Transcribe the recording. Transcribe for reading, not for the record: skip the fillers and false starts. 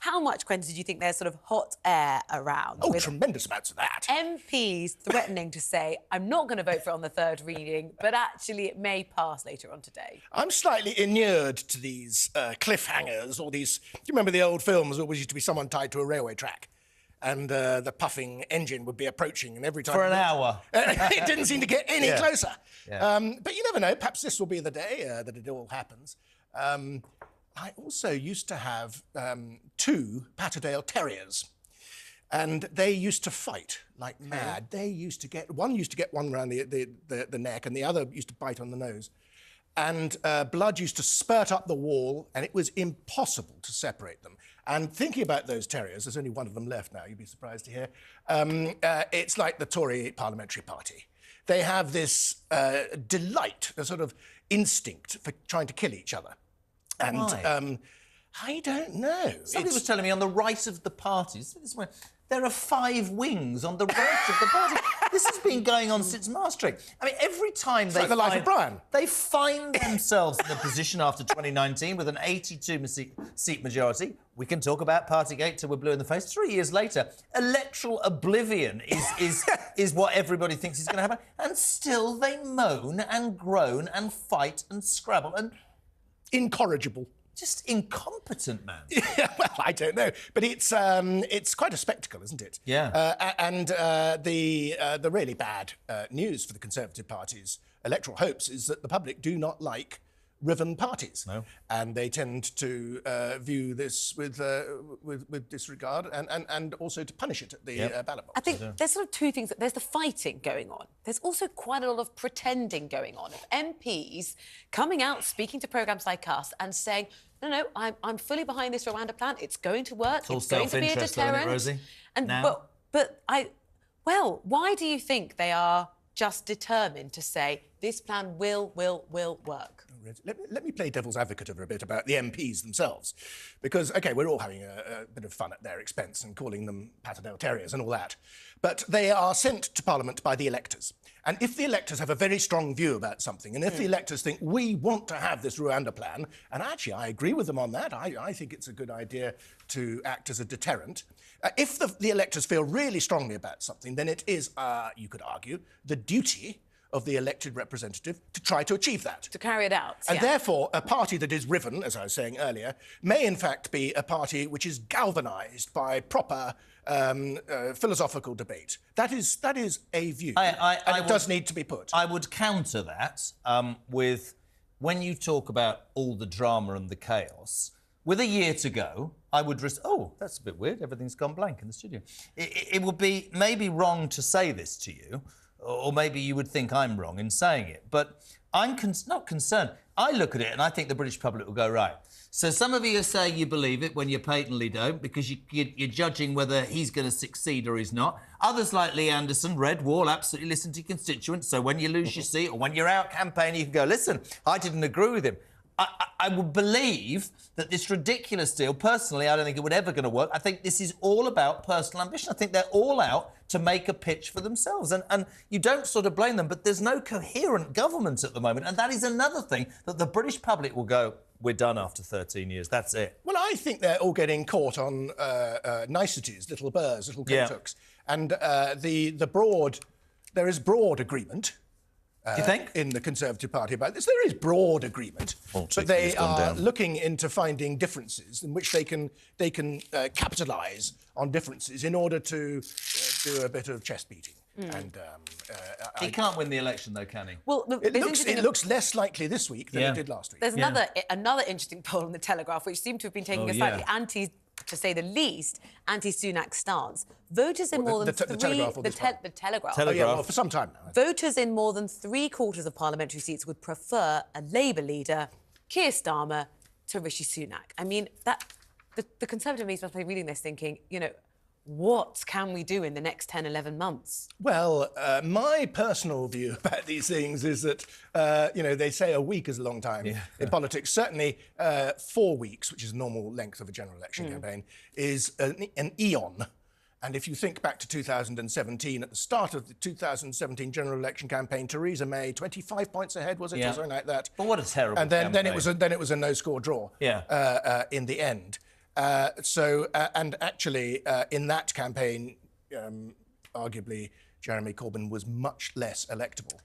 how much, Quentin, do you think there's sort of hot air around? Oh, tremendous amounts of that. MPs threatening to say, I'm not going to vote for it on the third reading, but actually it may pass later on today. I'm slightly inured to these cliffhangers, or these... Do you remember the old films? There always used to be someone tied to a railway track, and the puffing engine would be approaching, and every time... For an hour. It didn't seem to get any closer. Yeah. But you never know, perhaps this will be the day that it all happens. I also used to have 2 Patterdale Terriers, and they used to fight like mad. They used to get... One used to get one around the neck, and the other used to bite on the nose. And blood used to spurt up the wall, and it was impossible to separate them. And thinking about those terriers, there's only one of them left now, you'd be surprised to hear, it's like the Tory parliamentary party. They have this delight, a sort of instinct for trying to kill each other. And I don't know. Somebody was telling me on the right of the parties, there are 5 wings on the right of the party. This has been going on since Maastricht. I mean, every time like the life of Brian. They find themselves in a position after 2019 with an 82-seat majority. We can talk about Partygate till we're blue in the face. 3 years later, electoral oblivion is what everybody thinks is going to happen. And still they moan and groan and fight and scrabble and... Incorrigible. Just incompetent, man. Yeah, well, I don't know, but it's quite a spectacle, isn't it? Yeah. And the really bad news for the Conservative Party's electoral hopes is that the public do not like riven parties. No. And they tend to view this with disregard and also to punish it at the ballot box. I think there's sort of 2 things. There's the fighting going on. There's also quite a lot of pretending going on. If MPs coming out, speaking to programmes like us and saying, no, I'm fully behind this Rwanda plan. It's going to work. It's all going to be a deterrent. Rosie? And now? But why do you think they are just determined to say this plan will work? Let me play devil's advocate over a bit about the MPs themselves. Because, OK, we're all having a bit of fun at their expense and calling them Patterdale Terriers and all that. But they are sent to Parliament by the electors. And if the electors have a very strong view about something, and if the electors think, we want to have this Rwanda plan, and actually I agree with them on that, I think it's a good idea to act as a deterrent. If the electors feel really strongly about something, then it is, you could argue, the duty of the elected representative to try to achieve that. To carry it out, And therefore, a party that is riven, as I was saying earlier, may in fact be a party which is galvanised by proper philosophical debate. That is a view, and it does need to be put. I would counter that with, when you talk about all the drama and the chaos, with a year to go, I would risk... Oh, that's a bit weird, everything's gone blank in the studio. It would be maybe wrong to say this to you, or maybe you would think I'm wrong in saying it, but I'm not concerned. I look at it and I think the British public will go, right, so some of you are saying you believe it when you patently don't, because you're judging whether he's going to succeed or he's not. Others, like Lee Anderson, Red Wall, absolutely listen to your constituents, so when you lose your seat or when you're out campaigning, you can go, listen, I didn't agree with him. I would believe that this ridiculous deal, personally, I don't think it would ever going to work. I think this is all about personal ambition. I think they're all out to make a pitch for themselves. And you don't sort of blame them, but there's no coherent government at the moment. And that is another thing that the British public will go, we're done after 13 years, that's it. Well, I think they're all getting caught on niceties, little burrs, little coat-hooks. And there is broad agreement. Do you think? In the Conservative Party about this. There is broad agreement, but they are looking into finding differences in which they can capitalise on differences in order to do a bit of chest beating. And he can't win the election, though, can he? Well, it looks less likely this week than it did last week. There's another interesting poll in the Telegraph, which seemed to have been taking a slightly to say the least, anti-Sunak stance. Voters in more than the Telegraph or the Telegraph. Oh, yeah, well, for some time now. Voters in more than 3/4 of parliamentary seats would prefer a Labour leader, Keir Starmer, to Rishi Sunak. I mean, the Conservative media must be reading this thinking, you know, what can we do in the next 10, 11 months? Well, my personal view about these things is that, you know, they say a week is a long time in politics. Certainly 4 weeks, which is the normal length of a general election campaign, is an eon. And if you think back to 2017, at the start of the 2017 general election campaign, Theresa May, 25 points ahead, was it? Or something like that. But what a terrible And then campaign. it was a no-score draw in the end. And actually, in that campaign, arguably, Jeremy Corbyn was much less electable.